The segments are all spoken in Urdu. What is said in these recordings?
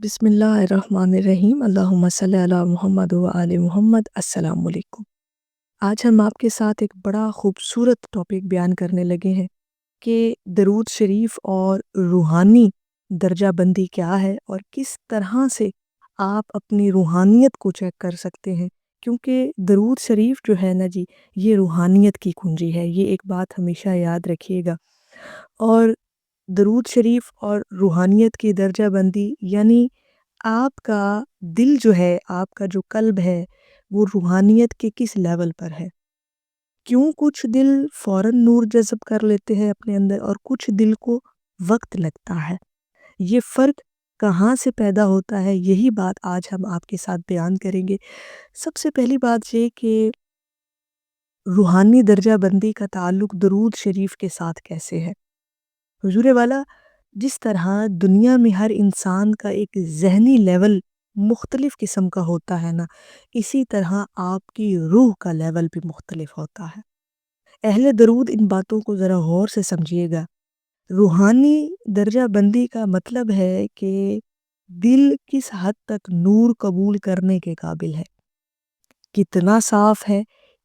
بسم اللہ الرحمن الرحیم، اللہم صلی علی محمد و آل محمد۔ السلام علیکم۔ آج ہم آپ کے ساتھ ایک بڑا خوبصورت ٹاپک بیان کرنے لگے ہیں کہ درود شریف اور روحانی درجہ بندی کیا ہے اور کس طرح سے آپ اپنی روحانیت کو چیک کر سکتے ہیں، کیونکہ درود شریف جو ہے نا جی، یہ روحانیت کی کنجی ہے۔ یہ ایک بات ہمیشہ یاد رکھیے گا۔ اور درود شریف اور روحانیت کی درجہ بندی یعنی آپ کا دل جو ہے، آپ کا جو قلب ہے، وہ روحانیت کے کس لیول پر ہے۔ کیوں کچھ دل فوراً نور جذب کر لیتے ہیں اپنے اندر اور کچھ دل کو وقت لگتا ہے۔ یہ فرق کہاں سے پیدا ہوتا ہے، یہی بات آج ہم آپ کے ساتھ بیان کریں گے۔ سب سے پہلی بات یہ کہ روحانی درجہ بندی کا تعلق درود شریف کے ساتھ کیسے ہے۔ حضور والا، جس طرح دنیا میں ہر انسان کا ایک ذہنی لیول مختلف قسم کا ہوتا ہے نا، اسی طرح آپ کی روح کا لیول بھی مختلف ہوتا ہے۔ اہل درود ان باتوں کو ذرا غور سے سمجھیے گا۔ روحانی درجہ بندی کا مطلب ہے کہ دل کس حد تک نور قبول کرنے کے قابل ہے، کتنا صاف ہے،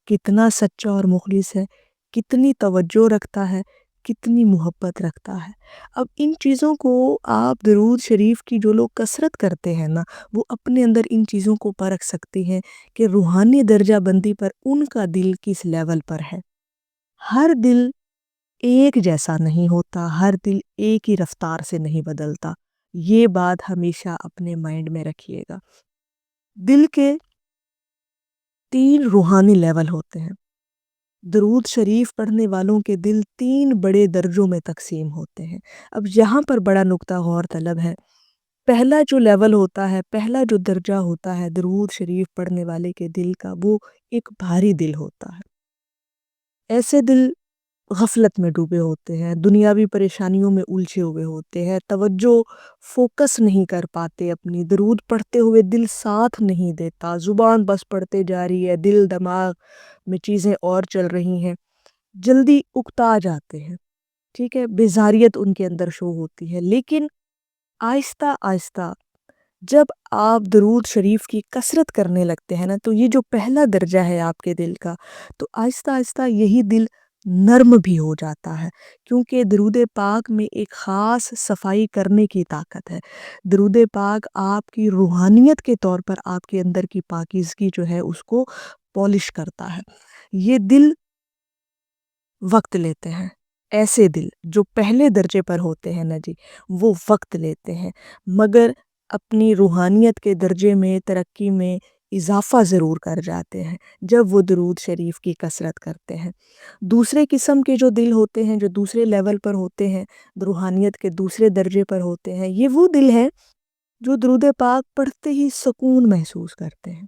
کتنا سچا اور مخلص ہے، کتنی توجہ رکھتا ہے، کتنی محبت رکھتا ہے۔ اب ان چیزوں کو آپ درود شریف کی جو لوگ کثرت کرتے ہیں نا، وہ اپنے اندر ان چیزوں کو پرکھ سکتے ہیں کہ روحانی درجہ بندی پر ان کا دل کس لیول پر ہے۔ ہر دل ایک جیسا نہیں ہوتا، ہر دل ایک ہی رفتار سے نہیں بدلتا۔ یہ بات ہمیشہ اپنے مائنڈ میں رکھیے گا۔ دل کے 3 روحانی لیول ہوتے ہیں۔ درود شریف پڑھنے والوں کے دل 3 بڑے درجوں میں تقسیم ہوتے ہیں۔ اب یہاں پر بڑا نقطہ غور طلب ہے۔ پہلا جو لیول ہوتا ہے، پہلا جو درجہ ہوتا ہے درود شریف پڑھنے والے کے دل کا، وہ ایک بھاری دل ہوتا ہے۔ ایسے دل غفلت میں ڈوبے ہوتے ہیں، دنیاوی پریشانیوں میں الجھے ہوئے ہوتے ہیں، توجہ فوکس نہیں کر پاتے، اپنی درود پڑھتے ہوئے دل ساتھ نہیں دیتا، زبان بس پڑھتے جا رہی ہے، دل دماغ میں چیزیں اور چل رہی ہیں، جلدی اکتا جاتے ہیں، ٹھیک ہے، بیزاریت ان کے اندر شو ہوتی ہے۔ لیکن آہستہ آہستہ جب آپ درود شریف کی کثرت کرنے لگتے ہیں نا، تو یہ جو پہلا درجہ ہے آپ کے دل کا، تو آہستہ آہستہ یہی دل نرم بھی ہو جاتا ہے، کیونکہ درود پاک میں ایک خاص صفائی کرنے کی طاقت ہے۔ درود پاک آپ کی روحانیت کے طور پر آپ کے اندر کی پاکیزگی جو ہے اس کو پالش کرتا ہے۔ یہ دل وقت لیتے ہیں، ایسے دل جو پہلے درجے پر ہوتے ہیں نا جی، وہ وقت لیتے ہیں، مگر اپنی روحانیت کے درجے میں ترقی میں اضافہ ضرور کر جاتے ہیں جب وہ درود شریف کی کثرت کرتے ہیں۔ دوسرے قسم کے جو دل ہوتے ہیں، جو دوسرے لیول پر ہوتے ہیں، روحانیت کے دوسرے درجے پر ہوتے ہیں، یہ وہ دل ہیں جو درود پاک پڑھتے ہی سکون محسوس کرتے ہیں۔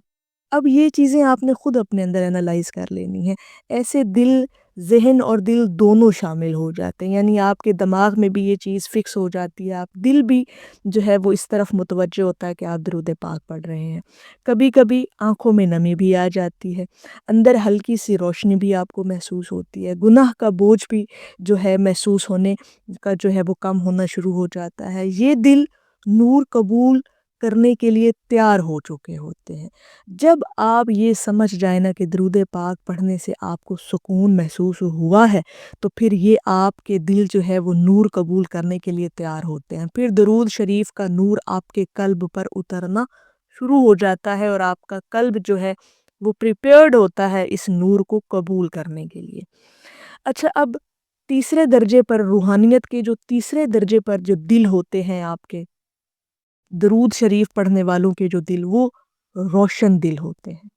اب یہ چیزیں آپ نے خود اپنے اندر انالائز کر لینی ہے۔ ایسے دل، ذہن اور دل دونوں شامل ہو جاتے ہیں، یعنی آپ کے دماغ میں بھی یہ چیز فکس ہو جاتی ہے، آپ دل بھی جو ہے وہ اس طرف متوجہ ہوتا ہے کہ آپ درود پاک پڑھ رہے ہیں۔ کبھی کبھی آنکھوں میں نمی بھی آ جاتی ہے، اندر ہلکی سی روشنی بھی آپ کو محسوس ہوتی ہے، گناہ کا بوجھ بھی جو ہے محسوس ہونے کا جو ہے وہ کم ہونا شروع ہو جاتا ہے۔ یہ دل نور قبول کرنے کے لیے تیار ہو چکے ہوتے ہیں۔ جب آپ یہ سمجھ جائیں نا کہ درود پاک پڑھنے سے آپ کو سکون محسوس ہوا ہے، تو پھر یہ آپ کے دل جو ہے وہ نور قبول کرنے کے لیے تیار ہوتے ہیں۔ پھر درود شریف کا نور آپ کے قلب پر اترنا شروع ہو جاتا ہے اور آپ کا قلب جو ہے وہ پریپیئرڈ ہوتا ہے اس نور کو قبول کرنے کے لیے۔ اچھا، اب تیسرے درجے پر، روحانیت کے جو تیسرے درجے پر جو دل ہوتے ہیں آپ کے درود شریف پڑھنے والوں کے جو دل، وہ روشن دل ہوتے ہیں۔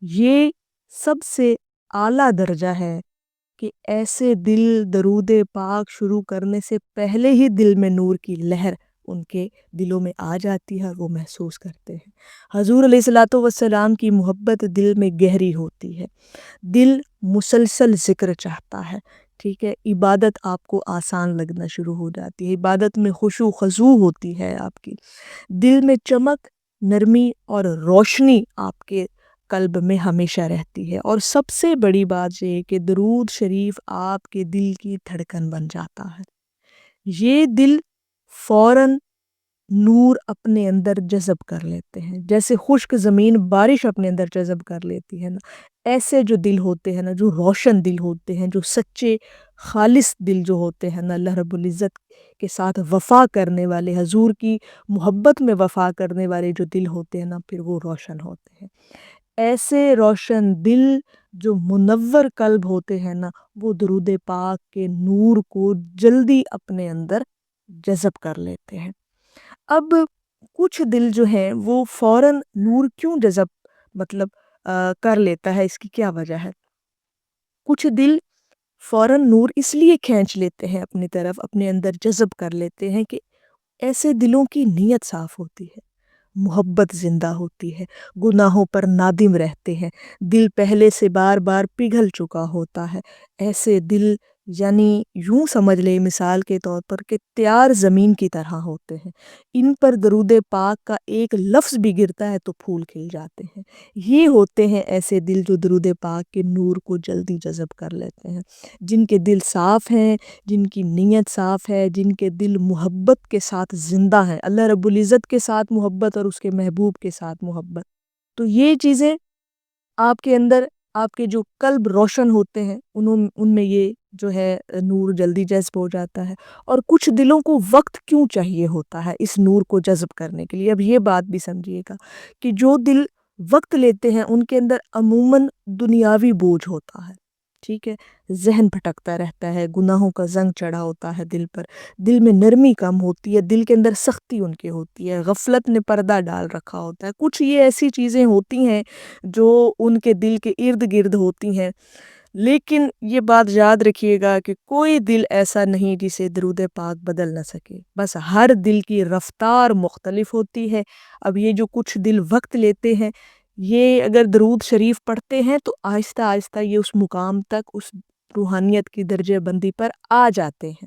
یہ سب سے اعلیٰ درجہ ہے کہ ایسے دل درود پاک شروع کرنے سے پہلے ہی دل میں نور کی لہر ان کے دلوں میں آ جاتی ہے، وہ محسوس کرتے ہیں۔ حضور علیہ الصلوۃ والسلام کی محبت دل میں گہری ہوتی ہے، دل مسلسل ذکر چاہتا ہے، ٹھیک ہے، عبادت آپ کو آسان لگنا شروع ہو جاتی ہے، عبادت میں خشوع و خضوع ہوتی ہے آپ کی، دل میں چمک، نرمی اور روشنی آپ کے قلب میں ہمیشہ رہتی ہے۔ اور سب سے بڑی بات یہ کہ درود شریف آپ کے دل کی دھڑکن بن جاتا ہے۔ یہ دل فوراً نور اپنے اندر جذب کر لیتے ہیں، جیسے خشک زمین بارش اپنے اندر جذب کر لیتی ہے نا، ایسے جو دل ہوتے ہیں نا، جو روشن دل ہوتے ہیں، جو سچے خالص دل جو ہوتے ہیں نا، اللہ رب العزت کے ساتھ وفا کرنے والے، حضور کی محبت میں وفا کرنے والے جو دل ہوتے ہیں نا، پھر وہ روشن ہوتے ہیں۔ ایسے روشن دل جو منور قلب ہوتے ہیں نا، وہ درود پاک کے نور کو جلدی اپنے اندر جذب کر لیتے ہیں۔ اب کچھ دل جو ہیں وہ فوراً نور کیوں جذب مطلب کر لیتا ہے، اس کی کیا وجہ ہے؟ کچھ دل فوراً نور اس لیے کھینچ لیتے ہیں اپنی طرف، اپنے اندر جذب کر لیتے ہیں کہ ایسے دلوں کی نیت صاف ہوتی ہے، محبت زندہ ہوتی ہے، گناہوں پر نادم رہتے ہیں، دل پہلے سے بار بار پگھل چکا ہوتا ہے۔ ایسے دل یعنی یوں سمجھ لے مثال کے طور پر کہ تیار زمین کی طرح ہوتے ہیں، ان پر درود پاک کا ایک لفظ بھی گرتا ہے تو پھول کھل جاتے ہیں۔ یہ ہوتے ہیں ایسے دل جو درود پاک کے نور کو جلدی جذب کر لیتے ہیں، جن کے دل صاف ہیں، جن کی نیت صاف ہے، جن کے دل محبت کے ساتھ زندہ ہیں، اللہ رب العزت کے ساتھ محبت اور اس کے محبوب کے ساتھ محبت۔ تو یہ چیزیں آپ کے اندر، آپ کے جو قلب روشن ہوتے ہیں ان میں یہ جو ہے نور جلدی جذب ہو جاتا ہے۔ اور کچھ دلوں کو وقت کیوں چاہیے ہوتا ہے اس نور کو جذب کرنے کے لیے؟ اب یہ بات بھی سمجھیے گا کہ جو دل وقت لیتے ہیں ان کے اندر عموماً دنیاوی بوجھ ہوتا ہے، ٹھیک ہے، ذہن بھٹکتا رہتا ہے، گناہوں کا زنگ چڑھا ہوتا ہے دل پر، دل میں نرمی کم ہوتی ہے، دل کے اندر سختی ان کے ہوتی ہے، غفلت نے پردہ ڈال رکھا ہوتا ہے، کچھ یہ ایسی چیزیں ہوتی ہیں جو ان کے دل کے ارد گرد ہوتی ہیں۔ لیکن یہ بات یاد رکھیے گا کہ کوئی دل ایسا نہیں جسے درود پاک بدل نہ سکے، بس ہر دل کی رفتار مختلف ہوتی ہے۔ اب یہ جو کچھ دل وقت لیتے ہیں، یہ اگر درود شریف پڑھتے ہیں تو آہستہ آہستہ یہ اس مقام تک، اس روحانیت کی درجہ بندی پر آ جاتے ہیں،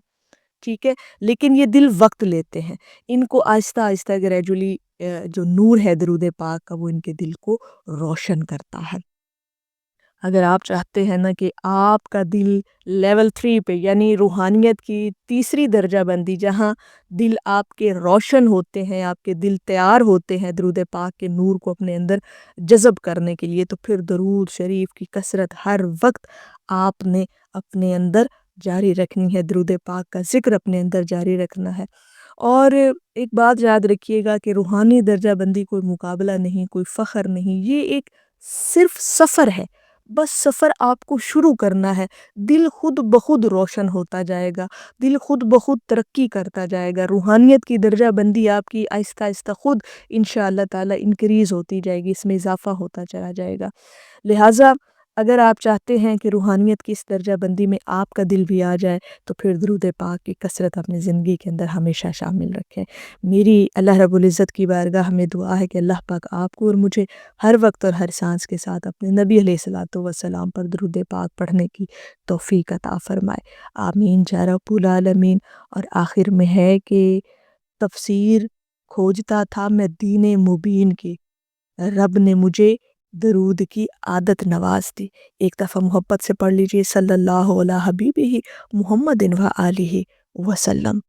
ٹھیک ہے، لیکن یہ دل وقت لیتے ہیں، ان کو آہستہ آہستہ گریجولی جو نور ہے درود پاک کا وہ ان کے دل کو روشن کرتا ہے۔ اگر آپ چاہتے ہیں نا کہ آپ کا دل لیول 3 پہ یعنی روحانیت کی تیسری درجہ بندی، جہاں دل آپ کے روشن ہوتے ہیں، آپ کے دل تیار ہوتے ہیں درود پاک کے نور کو اپنے اندر جذب کرنے کے لیے، تو پھر درود شریف کی کثرت ہر وقت آپ نے اپنے اندر جاری رکھنی ہے، درود پاک کا ذکر اپنے اندر جاری رکھنا ہے۔ اور ایک بات یاد رکھیے گا کہ روحانی درجہ بندی کوئی مقابلہ نہیں، کوئی فخر نہیں، یہ ایک صرف سفر ہے، بس سفر آپ کو شروع کرنا ہے، دل خود بخود روشن ہوتا جائے گا، دل خود بخود ترقی کرتا جائے گا، روحانیت کی درجہ بندی آپ کی آہستہ آہستہ خود انشاءاللہ تعالی انکریز ہوتی جائے گی، اس میں اضافہ ہوتا چلا جائے گا۔ لہٰذا اگر آپ چاہتے ہیں کہ روحانیت کی اس درجہ بندی میں آپ کا دل بھی آ جائے تو پھر درود پاک کی کثرت اپنی زندگی کے اندر ہمیشہ شامل رکھیں۔ میری اللہ رب العزت کی بارگاہ میں دعا ہے کہ اللہ پاک آپ کو اور مجھے ہر وقت اور ہر سانس کے ساتھ اپنے نبی علیہ الصلوۃ والسلام پر درود پاک پڑھنے کی توفیق عطا فرمائے، آمین یا رب العالمین۔ اور آخر میں ہے کہ تفسیر کھوجتا تھا میں دین مبین کی، رب نے مجھے درود کی عادت نواز دی۔ ایک دفعہ محبت سے پڑھ لیجئے، صلی اللہ علیہ حبیبہ محمد و آلہ وسلم۔